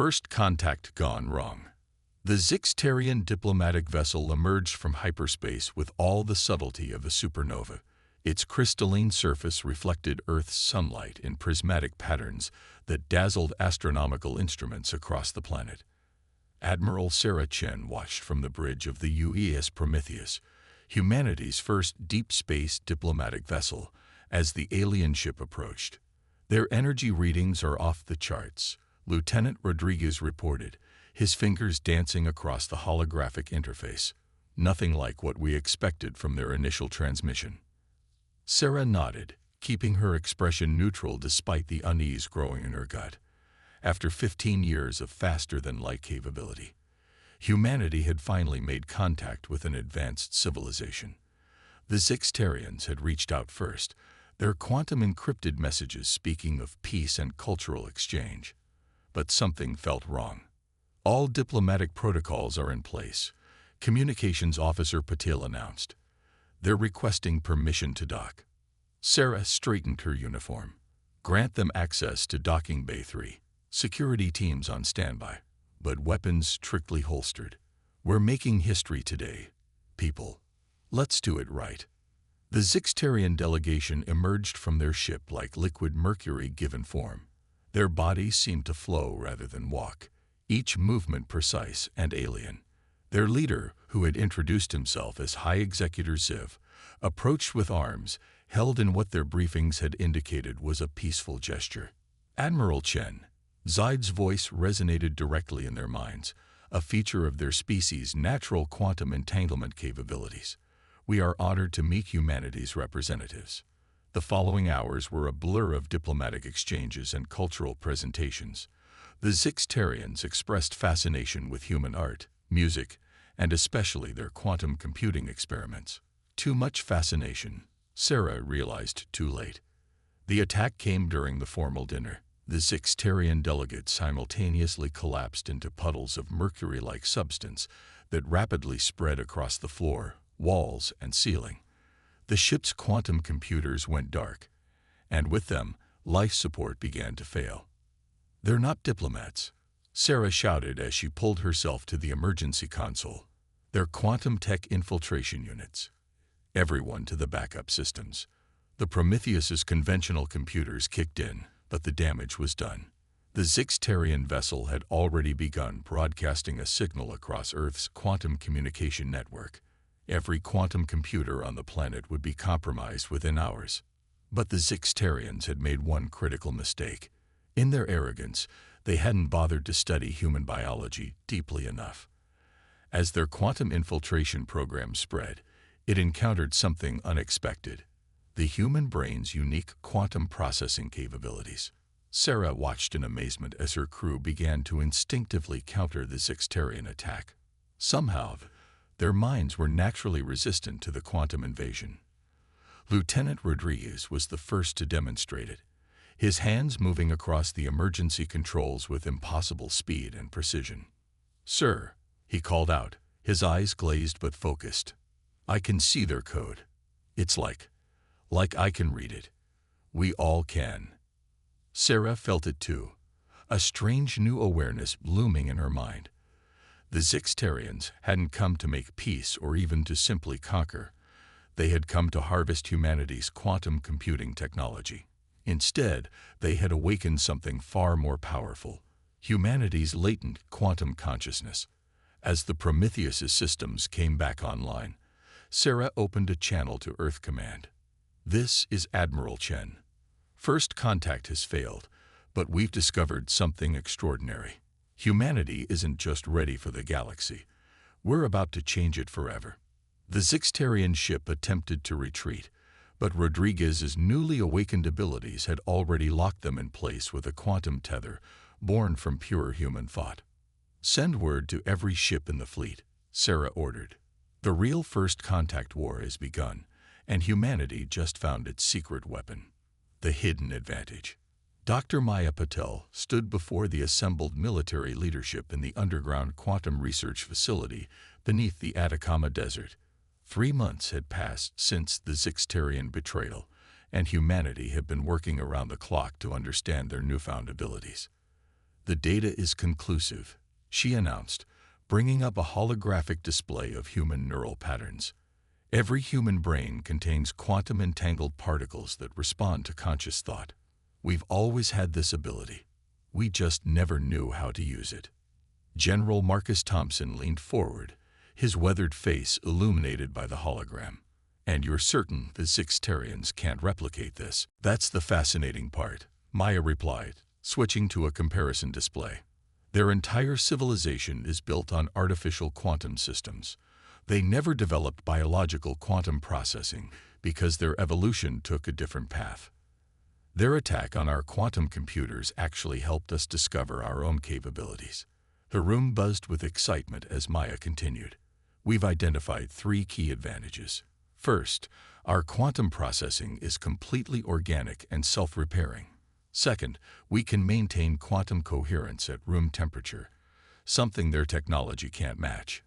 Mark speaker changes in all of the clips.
Speaker 1: First contact gone wrong. The Zixtarian diplomatic vessel emerged from hyperspace with all the subtlety of a supernova. Its crystalline surface reflected Earth's sunlight in prismatic patterns that dazzled astronomical instruments across the planet. Admiral Sarah Chen watched from the bridge of the UES Prometheus, humanity's first deep space diplomatic vessel, as the alien ship approached. Their energy readings are off the charts, Lieutenant Rodriguez reported, his fingers dancing across the holographic interface. Nothing like what we expected from their initial transmission. Sarah nodded, keeping her expression neutral despite the unease growing in her gut. After 15 years of faster-than-light capability, humanity had finally made contact with an advanced civilization. The Zixtarians had reached out first, their quantum-encrypted messages speaking of peace and cultural exchange. But something felt wrong. All diplomatic protocols are in place, Communications Officer Patil announced. They're requesting permission to dock. Sarah straightened her uniform. Grant them access to Docking Bay 3. Security teams on standby, but weapons strictly holstered. We're making history today, people. Let's do it right. The Zixtarian delegation emerged from their ship like liquid mercury given form. Their bodies seemed to flow rather than walk, each movement precise and alien. Their leader, who had introduced himself as High Executor Ziv, approached with arms held in what their briefings had indicated was a peaceful gesture. Admiral Chen. Zai's voice resonated directly in their minds, a feature of their species' natural quantum entanglement capabilities. We are honored to meet humanity's representatives. The following hours were a blur of diplomatic exchanges and cultural presentations. The Zixtarians expressed fascination with human art, music, and especially their quantum computing experiments. Too much fascination, Sarah realized too late. The attack came during the formal dinner. The Zixtarian delegates simultaneously collapsed into puddles of mercury-like substance that rapidly spread across the floor, walls, and ceiling. The ship's quantum computers went dark, and with them, life support began to fail. "They're not diplomats," Sarah shouted as she pulled herself to the emergency console. "They're quantum tech infiltration units. Everyone to the backup systems." The Prometheus's conventional computers kicked in, but the damage was done. The Zixtarian vessel had already begun broadcasting a signal across Earth's quantum communication network. Every quantum computer on the planet would be compromised within hours. But the Zixtarians had made one critical mistake. In their arrogance, they hadn't bothered to study human biology deeply enough. As their quantum infiltration program spread, it encountered something unexpected: the human brain's unique quantum processing capabilities. Sarah watched in amazement as her crew began to instinctively counter the Zixtarian attack. Somehow, their minds were naturally resistant to the quantum invasion. Lieutenant Rodriguez was the first to demonstrate it, his hands moving across the emergency controls with impossible speed and precision. "Sir," he called out, his eyes glazed but focused. "I can see their code. It's like I can read it. We all can." Sarah felt it too, a strange new awareness looming in her mind. The Zixtarians hadn't come to make peace or even to simply conquer. They had come to harvest humanity's quantum computing technology. Instead, they had awakened something far more powerful: humanity's latent quantum consciousness. As the Prometheus's systems came back online, Sarah opened a channel to Earth Command. "This is Admiral Chen. First contact has failed, but we've discovered something extraordinary. Humanity isn't just ready for the galaxy. We're about to change it forever." The Zixtarian ship attempted to retreat, but Rodriguez's newly awakened abilities had already locked them in place with a quantum tether born from pure human thought. "Send word to every ship in the fleet," Sarah ordered. "The real first contact war has begun, and humanity just found its secret weapon, the hidden advantage." Dr. Maya Patel stood before the assembled military leadership in the underground quantum research facility beneath the Atacama Desert. 3 months had passed since the Zixtarian betrayal, and humanity had been working around the clock to understand their newfound abilities. The data is conclusive, she announced, bringing up a holographic display of human neural patterns. Every human brain contains quantum-entangled particles that respond to conscious thought. We've always had this ability. We just never knew how to use it. General Marcus Thompson leaned forward, his weathered face illuminated by the hologram. And you're certain the Sixtarians can't replicate this? That's the fascinating part, Maya replied, switching to a comparison display. Their entire civilization is built on artificial quantum systems. They never developed biological quantum processing because their evolution took a different path. Their attack on our quantum computers actually helped us discover our own capabilities. The room buzzed with excitement as Maya continued. We've identified 3 key advantages. First, our quantum processing is completely organic and self-repairing. Second, we can maintain quantum coherence at room temperature, something their technology can't match.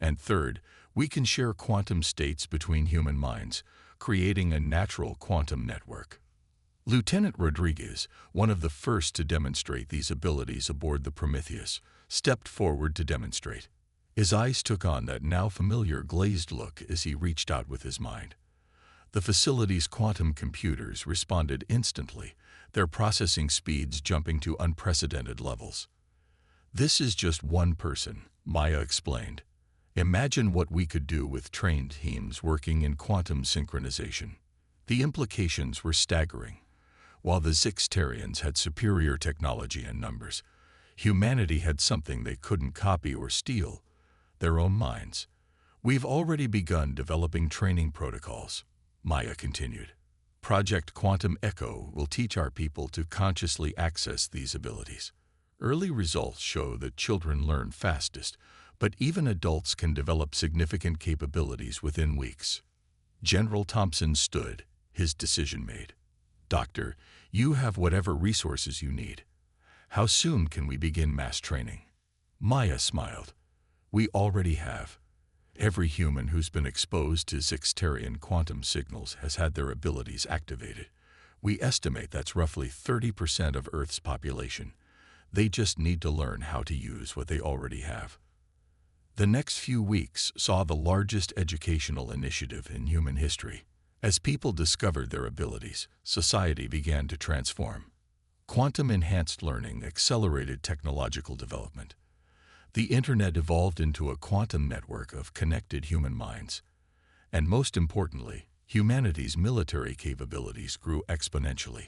Speaker 1: And third, we can share quantum states between human minds, creating a natural quantum network. Lieutenant Rodriguez, one of the first to demonstrate these abilities aboard the Prometheus, stepped forward to demonstrate. His eyes took on that now familiar glazed look as he reached out with his mind. The facility's quantum computers responded instantly, their processing speeds jumping to unprecedented levels. This is just one person, Maya explained. Imagine what we could do with trained teams working in quantum synchronization. The implications were staggering. While the Sixtarians had superior technology and numbers, humanity had something they couldn't copy or steal: their own minds. We've already begun developing training protocols, Maya continued. Project Quantum Echo will teach our people to consciously access these abilities. Early results show that children learn fastest, but even adults can develop significant capabilities within weeks. General Thompson stood, his decision made. Doctor, you have whatever resources you need. How soon can we begin mass training? Maya smiled. We already have. Every human who's been exposed to Sixtarian quantum signals has had their abilities activated. We estimate that's roughly 30% of Earth's population. They just need to learn how to use what they already have. The next few weeks saw the largest educational initiative in human history. As people discovered their abilities, society began to transform. Quantum-enhanced learning accelerated technological development. The Internet evolved into a quantum network of connected human minds. And most importantly, humanity's military capabilities grew exponentially.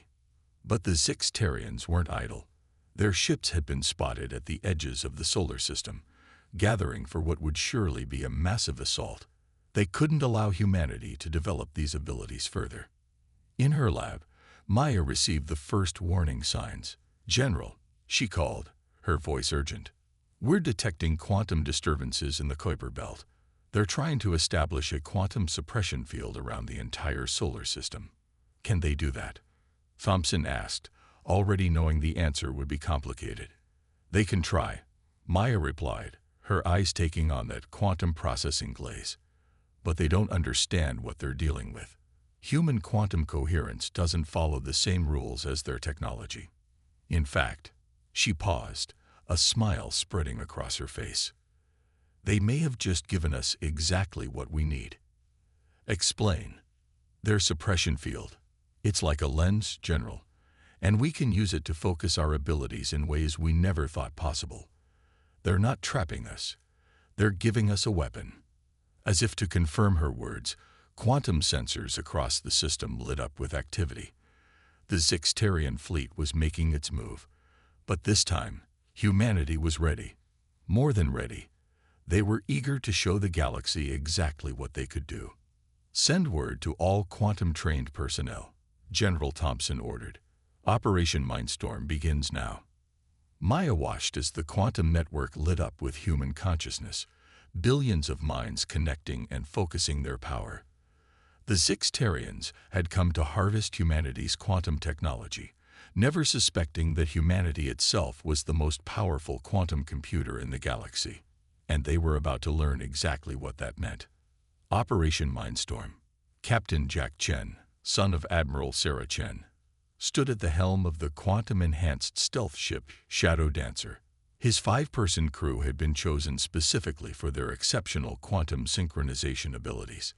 Speaker 1: But the Sixtarians weren't idle. Their ships had been spotted at the edges of the solar system, gathering for what would surely be a massive assault. They couldn't allow humanity to develop these abilities further. In her lab, Maya received the first warning signs. General, she called, her voice urgent. We're detecting quantum disturbances in the Kuiper belt. They're trying to establish a quantum suppression field around the entire solar system. Can they do that? Thompson asked, already knowing the answer would be complicated. They can try, Maya replied, her eyes taking on that quantum processing glaze. But they don't understand what they're dealing with. Human quantum coherence doesn't follow the same rules as their technology. In fact, she paused, a smile spreading across her face. They may have just given us exactly what we need. Explain. Their suppression field. It's like a lens, General, and we can use it to focus our abilities in ways we never thought possible. They're not trapping us. They're giving us a weapon. As if to confirm her words, quantum sensors across the system lit up with activity. The Sixtarian fleet was making its move. But this time, humanity was ready. More than ready. They were eager to show the galaxy exactly what they could do. Send word to all quantum-trained personnel, General Thompson ordered. Operation Mindstorm begins now. Maya watched as the quantum network lit up with human consciousness, billions of minds connecting and focusing their power. The Sixtarians had come to harvest humanity's quantum technology, never suspecting that humanity itself was the most powerful quantum computer in the galaxy. And they were about to learn exactly what that meant. Operation Mindstorm. Captain Jack Chen, son of Admiral Sarah Chen. stood at the helm of the quantum-enhanced stealth ship Shadow Dancer. His five-person crew had been chosen specifically for their exceptional quantum synchronization abilities.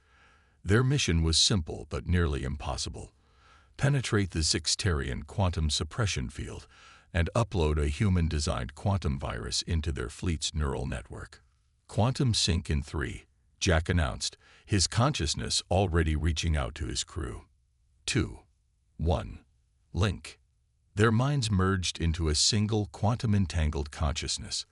Speaker 1: Their mission was simple but nearly impossible: penetrate the Zixtarian quantum suppression field and upload a human-designed quantum virus into their fleet's neural network. Quantum sync in 3, Jack announced, his consciousness already reaching out to his crew. 2, 1, link. Their minds merged into a single quantum-entangled consciousness.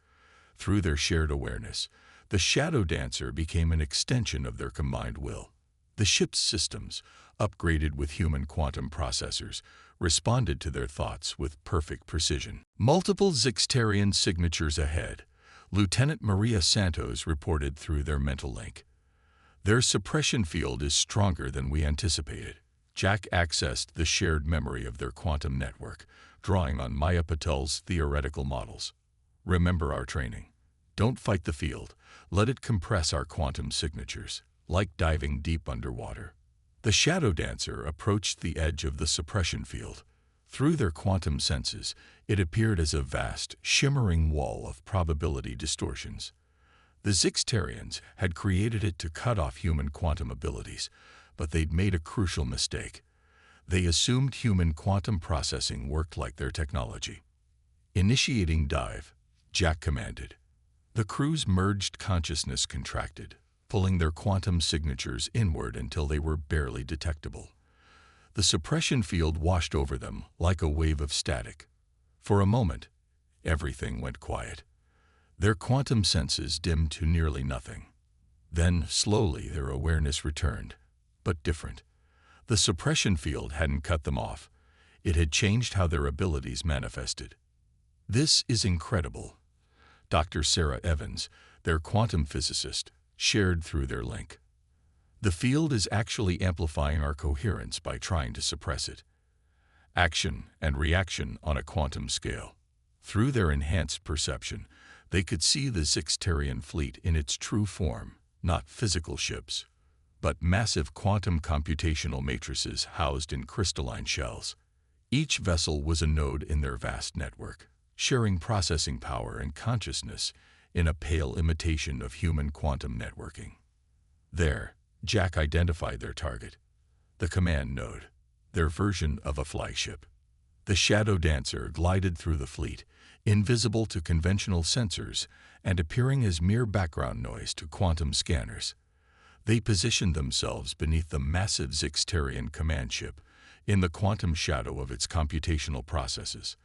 Speaker 1: Through their shared awareness, the Shadow Dancer became an extension of their combined will. The ship's systems, upgraded with human quantum processors, responded to their thoughts with perfect precision. Multiple Zixtarian signatures ahead, Lieutenant Maria Santos reported through their mental link. Their suppression field is stronger than we anticipated. Jack accessed the shared memory of their quantum network, drawing on Maya Patel's theoretical models. Remember our training. Don't fight the field. Let it compress our quantum signatures, like diving deep underwater. The Shadow Dancer approached the edge of the suppression field. Through their quantum senses, it appeared as a vast, shimmering wall of probability distortions. The Zixtarians had created it to cut off human quantum abilities, but they'd made a crucial mistake. They assumed human quantum processing worked like their technology. Initiating dive, Jack commanded. The crew's merged consciousness contracted, pulling their quantum signatures inward until they were barely detectable. The suppression field washed over them like a wave of static. For a moment, everything went quiet. Their quantum senses dimmed to nearly nothing. Then, slowly, their awareness returned, but different. The suppression field hadn't cut them off. It had changed how their abilities manifested. "This is incredible," Dr. Sarah Evans, their quantum physicist, shared through their link. "The field is actually amplifying our coherence by trying to suppress it. Action and reaction on a quantum scale." Through their enhanced perception, they could see the Zixtarian fleet in its true form, not physical ships, but massive quantum computational matrices housed in crystalline shells. Each vessel was a node in their vast network, sharing processing power and consciousness in a pale imitation of human quantum networking. There, Jack identified their target, the command node, their version of a flagship. The Shadow Dancer glided through the fleet, invisible to conventional sensors and appearing as mere background noise to quantum scanners. They positioned themselves beneath the massive Zixtarian command ship, in the quantum shadow of its computational processes.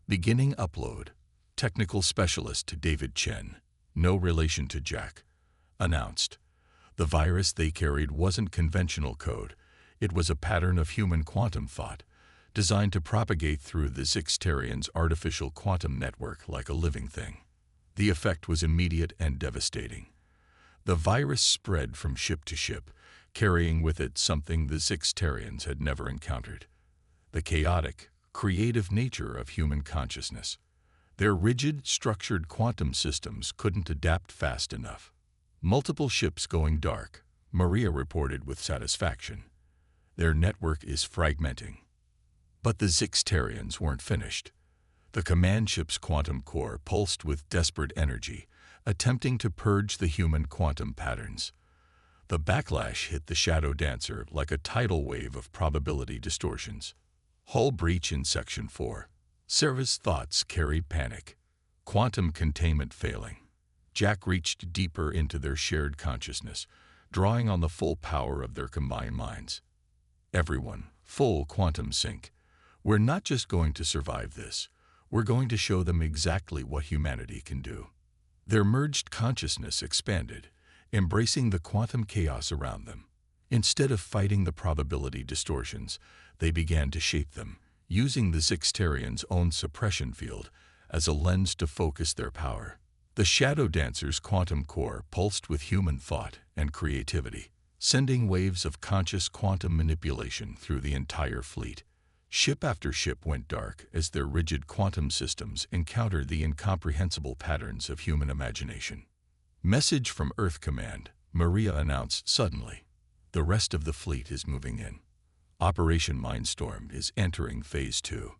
Speaker 1: Beginning upload, technical specialist David Chen, no relation to Jack, announced. The virus they carried wasn't conventional code. It was a pattern of human quantum thought, designed to propagate through the Zixtarians' artificial quantum network like a living thing. The effect was immediate and devastating. The virus spread from ship to ship, carrying with it something the Zixtarians had never encountered: the chaotic, creative nature of human consciousness. Their rigid, structured quantum systems couldn't adapt fast enough. "Multiple ships going dark," Maria reported with satisfaction. "Their network is fragmenting." But the Zixtarians weren't finished. The command ship's quantum core pulsed with desperate energy, attempting to purge the human quantum patterns. The backlash hit the Shadow Dancer like a tidal wave of probability distortions. Hull breach in Section 4. Sarah's thoughts carried panic. Quantum containment failing. Jack reached deeper into their shared consciousness, drawing on the full power of their combined minds. "Everyone, full quantum sync. We're not just going to survive this. We're going to show them exactly what humanity can do." Their merged consciousness expanded, embracing the quantum chaos around them. Instead of fighting the probability distortions, they began to shape them, using the Zixtarians' own suppression field as a lens to focus their power. The Shadow Dancer's quantum core pulsed with human thought and creativity, sending waves of conscious quantum manipulation through the entire fleet. Ship after ship went dark as their rigid quantum systems encountered the incomprehensible patterns of human imagination. "Message from Earth Command," Maria announced suddenly. "The rest of the fleet is moving in." Operation Mindstorm is entering Phase 2.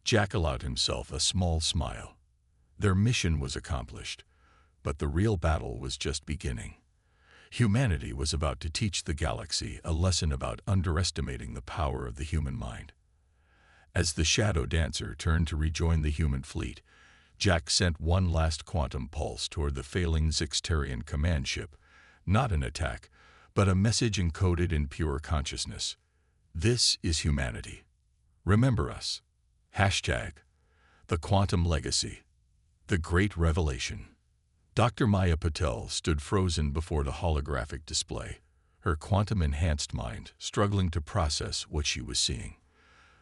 Speaker 1: Jack allowed himself a small smile. Their mission was accomplished, but the real battle was just beginning. Humanity was about to teach the galaxy a lesson about underestimating the power of the human mind. As the Shadow Dancer turned to rejoin the human fleet, Jack sent one last quantum pulse toward the failing Zixtarian command ship, not an attack, but a message encoded in pure consciousness. This is humanity. Remember us. Hashtag the Quantum Legacy. The Great Revelation. Dr. Maya Patel stood frozen before the holographic display, her quantum-enhanced mind struggling to process what she was seeing.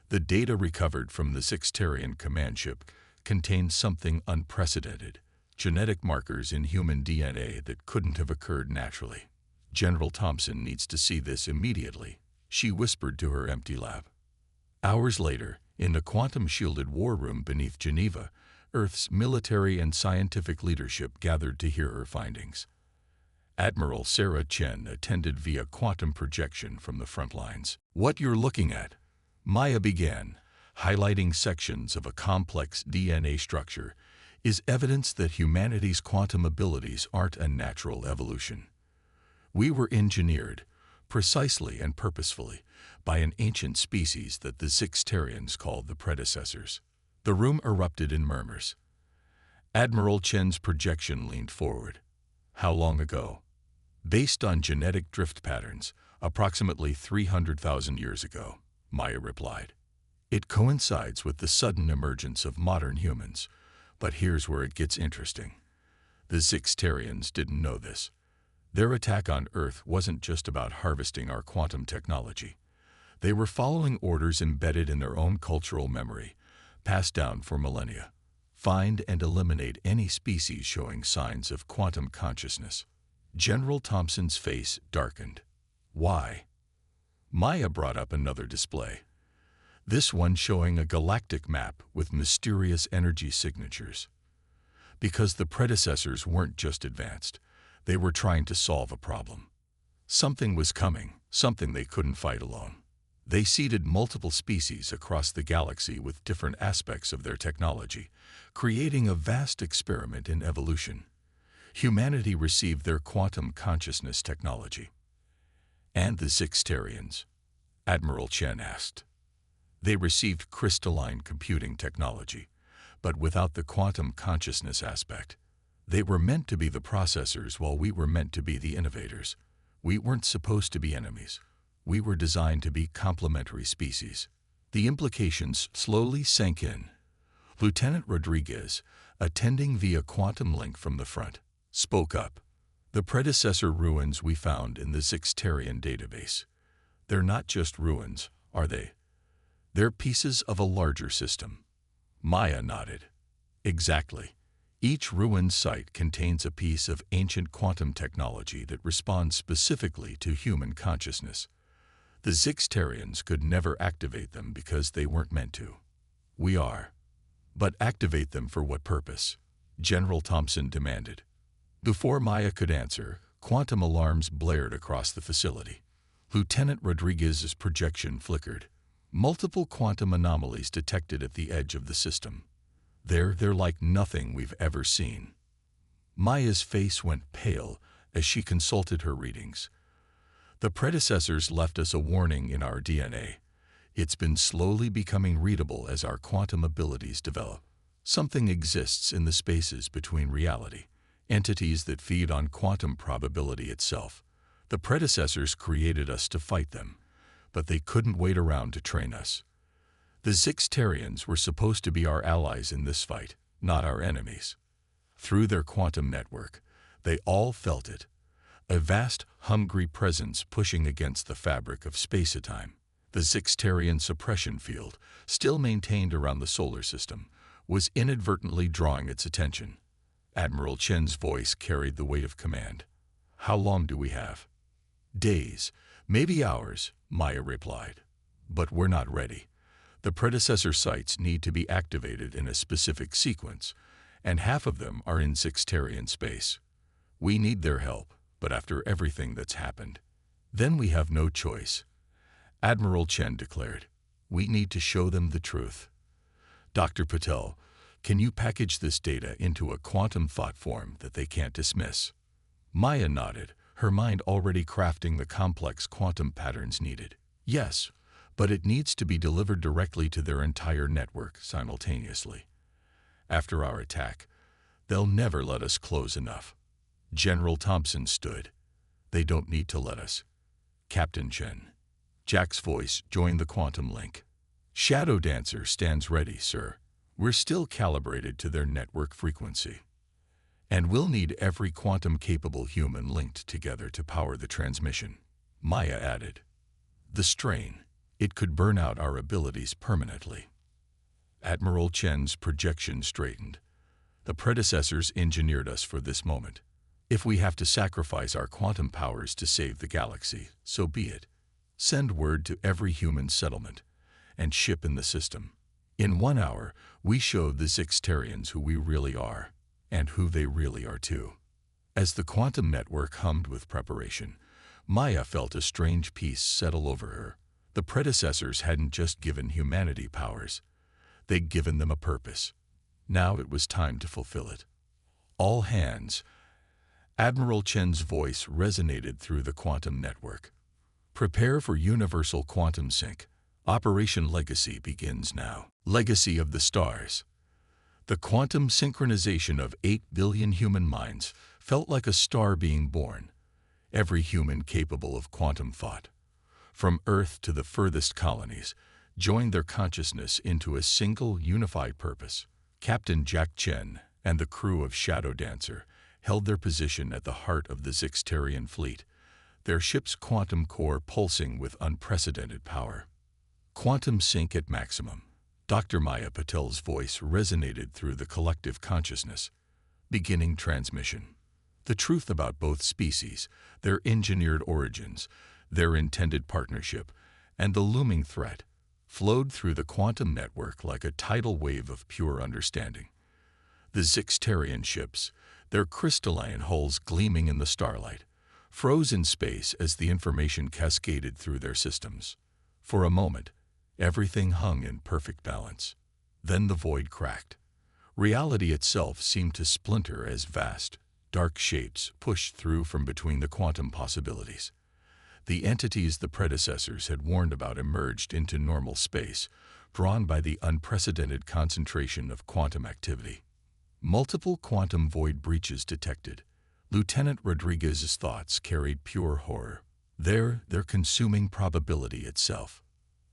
Speaker 1: The data recovered from the Zixtarian command ship contained something unprecedented, genetic markers in human DNA that couldn't have occurred naturally. General Thompson needs to see this immediately, she whispered to her empty lab. Hours later, in the quantum-shielded war room beneath Geneva, Earth's military and scientific leadership gathered to hear her findings. Admiral Sarah Chen attended via quantum projection from the front lines. What you're looking at, Maya began, highlighting sections of a complex DNA structure, is evidence that humanity's quantum abilities aren't a natural evolution. We were engineered, precisely and purposefully, by an ancient species that the Zixtarians called the predecessors. The room erupted in murmurs. Admiral Chen's projection leaned forward. How long ago? Based on genetic drift patterns, approximately 300,000 years ago, Maya replied. It coincides with the sudden emergence of modern humans, but here's where it gets interesting. The Zixtarians didn't know this. Their attack on Earth wasn't just about harvesting our quantum technology. They were following orders embedded in their own cultural memory, passed down for millennia. Find and eliminate any species showing signs of quantum consciousness. General Thompson's face darkened. Why? Maya brought up another display. This one showing a galactic map with mysterious energy signatures. Because the predecessors weren't just advanced, they were trying to solve a problem. Something was coming, something they couldn't fight alone. They seeded multiple species across the galaxy with different aspects of their technology, creating a vast experiment in evolution. Humanity received their quantum consciousness technology. And the Zixtarians? Admiral Chen asked. They received crystalline computing technology, but without the quantum consciousness aspect. They were meant to be the processors while we were meant to be the innovators. We weren't supposed to be enemies. We were designed to be complementary species. The implications slowly sank in. Lieutenant Rodriguez, attending via quantum link from the front, spoke up. The predecessor ruins we found in the Zixtarian database. They're not just ruins, are they? They're pieces of a larger system. Maya nodded. Exactly. Each ruined site contains a piece of ancient quantum technology that responds specifically to human consciousness. The Zixtarians could never activate them because they weren't meant to. We are. But activate them for what purpose? General Thompson demanded. Before Maya could answer, quantum alarms blared across the facility. Lieutenant Rodriguez's projection flickered. Multiple quantum anomalies detected at the edge of the system. They're like nothing we've ever seen. Maya's face went pale as she consulted her readings. The predecessors left us a warning in our DNA. It's been slowly becoming readable as our quantum abilities develop. Something exists in the spaces between reality, entities that feed on quantum probability itself. The predecessors created us to fight them, but they couldn't wait around to train us. The Zixtarians were supposed to be our allies in this fight, not our enemies. Through their quantum network, they all felt it. A vast, hungry presence pushing against the fabric of space-time. The Zixtarian suppression field, still maintained around the solar system, was inadvertently drawing its attention. Admiral Chen's voice carried the weight of command. How long do we have? Days, maybe hours, Maya replied. But we're not ready. The predecessor sites need to be activated in a specific sequence, and half of them are in Zixtarian space. We need their help, but after everything that's happened, then we have no choice. Admiral Chen declared. We need to show them the truth. Dr. Patel, can you package this data into a quantum thought form that they can't dismiss? Maya nodded, her mind already crafting the complex quantum patterns needed. Yes, but it needs to be delivered directly to their entire network simultaneously. After our attack, they'll never let us close enough. General Thompson stood. They don't need to let us. Captain Chen. Jack's voice joined the quantum link. Shadow Dancer stands ready, sir. We're still calibrated to their network frequency. And we'll need every quantum-capable human linked together to power the transmission. Maya added. The strain. It could burn out our abilities permanently. Admiral Chen's projection straightened. The predecessors engineered us for this moment. If we have to sacrifice our quantum powers to save the galaxy, so be it. Send word to every human settlement and ship in the system. In 1 hour, we showed the Zixtarians who we really are, and who they really are too. As the quantum network hummed with preparation, Maya felt a strange peace settle over her. The predecessors hadn't just given humanity powers. They'd given them a purpose. Now it was time to fulfill it. All hands. Admiral Chen's voice resonated through the quantum network. Prepare for universal quantum sync. Operation Legacy begins now. Legacy of the stars. The quantum synchronization of 8 billion human minds felt like a star being born. Every human capable of quantum thought, from Earth to the furthest colonies, joined their consciousness into a single unified purpose. Captain Jack Chen and the crew of Shadow Dancer held their position at the heart of the Zixtarian fleet, their ship's quantum core pulsing with unprecedented power. Quantum sync at maximum. Dr. Maya Patel's voice resonated through the collective consciousness. Beginning transmission. The truth about both species, their engineered origins, their intended partnership, and the looming threat, flowed through the quantum network like a tidal wave of pure understanding. The Zixtarian ships, their crystalline hulls gleaming in the starlight, froze in space as the information cascaded through their systems. For a moment, everything hung in perfect balance. Then the void cracked. Reality itself seemed to splinter as vast, dark shapes pushed through from between the quantum possibilities. The entities the predecessors had warned about emerged into normal space, drawn by the unprecedented concentration of quantum activity. Multiple quantum void breaches detected. Lieutenant Rodriguez's thoughts carried pure horror. Their consuming probability itself.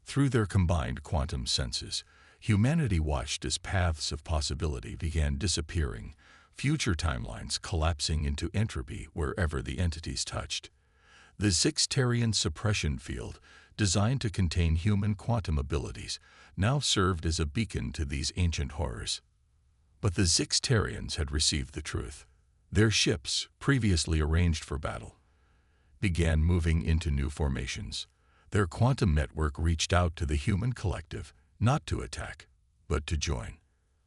Speaker 1: Through their combined quantum senses, humanity watched as paths of possibility began disappearing, future timelines collapsing into entropy wherever the entities touched. The Zixtarian suppression field, designed to contain human quantum abilities, now served as a beacon to these ancient horrors. But the Zixtarians had received the truth. Their ships, previously arranged for battle, began moving into new formations. Their quantum network reached out to the human collective, not to attack, but to join.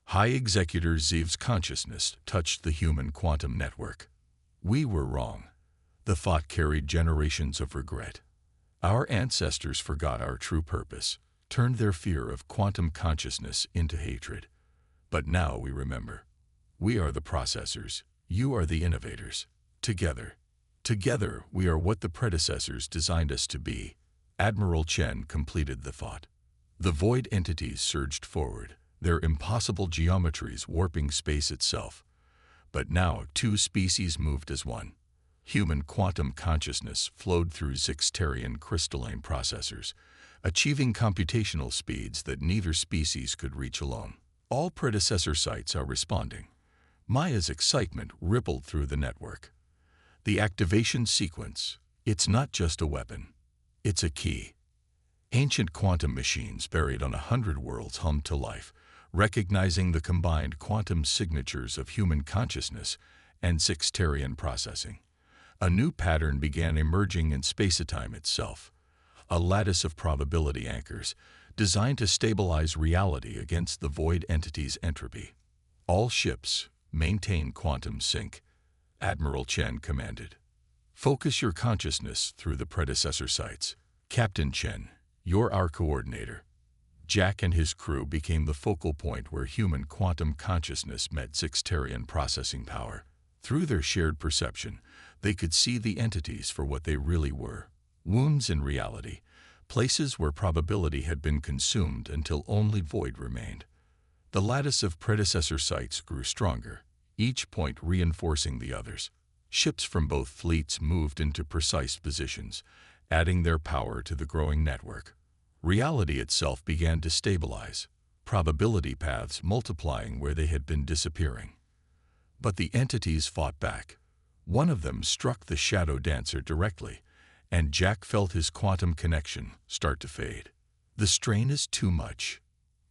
Speaker 1: High Executor Zev's consciousness touched the human quantum network. We were wrong. The thought carried generations of regret. Our ancestors forgot our true purpose, turned their fear of quantum consciousness into hatred. But now we remember. We are the processors. You are the innovators. Together we are what the predecessors designed us to be. Admiral Chen completed the thought. The void entities surged forward, their impossible geometries warping space itself. But now 2 species moved as one. Human quantum consciousness flowed through Zixtarian crystalline processors, achieving computational speeds that neither species could reach alone. All predecessor sites are responding. Maya's excitement rippled through the network. The activation sequence, it's not just a weapon. It's a key. Ancient quantum machines buried on 100 worlds hummed to life, recognizing the combined quantum signatures of human consciousness and Zixtarian processing. A new pattern began emerging in space-time itself, a lattice of probability anchors designed to stabilize reality against the void entity's entropy. All ships maintain quantum sync, Admiral Chen commanded. Focus your consciousness through the predecessor sites. Captain Chen, You're our coordinator." Jack and his crew became the focal point where human quantum consciousness met Zixtarian processing power. Through their shared perception, they could see the entities for what they really were: wounds in reality, places where probability had been consumed until only void remained. The lattice of predecessor sites grew stronger, each point reinforcing the others. Ships from both fleets moved into precise positions, adding their power to the growing network. Reality itself began to stabilize, probability paths multiplying where they had been disappearing. But the entities fought back. One of them struck the Shadow Dancer directly, and Jack felt his quantum connection start to fade. "The strain is too much,"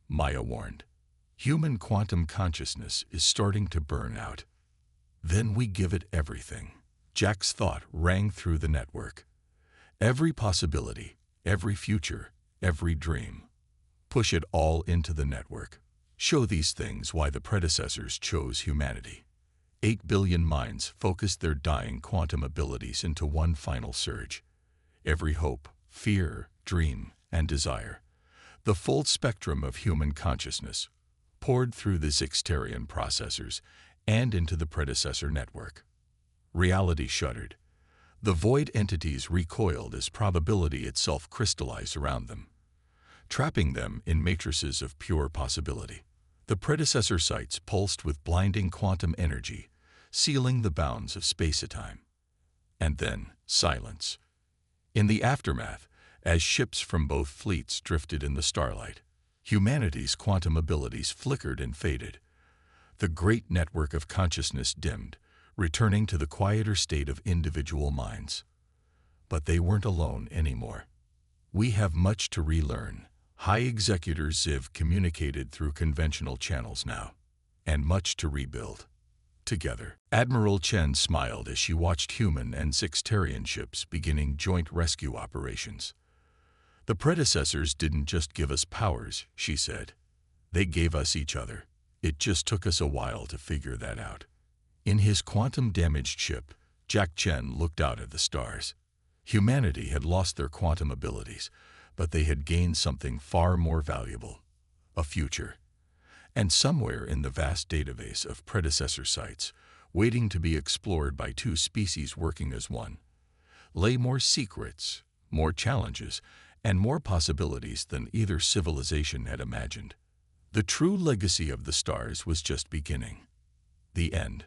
Speaker 1: Maya warned. "Human quantum consciousness is starting to burn out." "Then we give it everything." Jack's thought rang through the network. "Every possibility, every future, every dream. Push it all into the network. Show these things why the predecessors chose humanity." 8 billion minds focused their dying quantum abilities into one final surge. Every hope, fear, dream, and desire, the full spectrum of human consciousness, poured through the Zixtarian processors and into the predecessor network. Reality shuddered. The void entities recoiled as probability itself crystallized around them, trapping them in matrices of pure possibility. The predecessor sites pulsed with blinding quantum energy, sealing the bounds of space-time. And then, silence. In the aftermath, as ships from both fleets drifted in the starlight, humanity's quantum abilities flickered and faded. The great network of consciousness dimmed, returning to the quieter state of individual minds. But they weren't alone anymore. "We have much to relearn," High Executor Ziv communicated through conventional channels now, "and much to rebuild. Together." Admiral Chen smiled as she watched human and Zixtarian ships beginning joint rescue operations. "The predecessors didn't just give us powers," she said. "They gave us each other. It just took us a while to figure that out." In his quantum-damaged ship, Jack Chen looked out at the stars. Humanity had lost their quantum abilities, but they had gained something far more valuable: a future. And somewhere in the vast database of predecessor sites, waiting to be explored by two species working as one, lay more secrets, more challenges, and more possibilities than either civilization had imagined. The true legacy of the stars was just beginning. The end.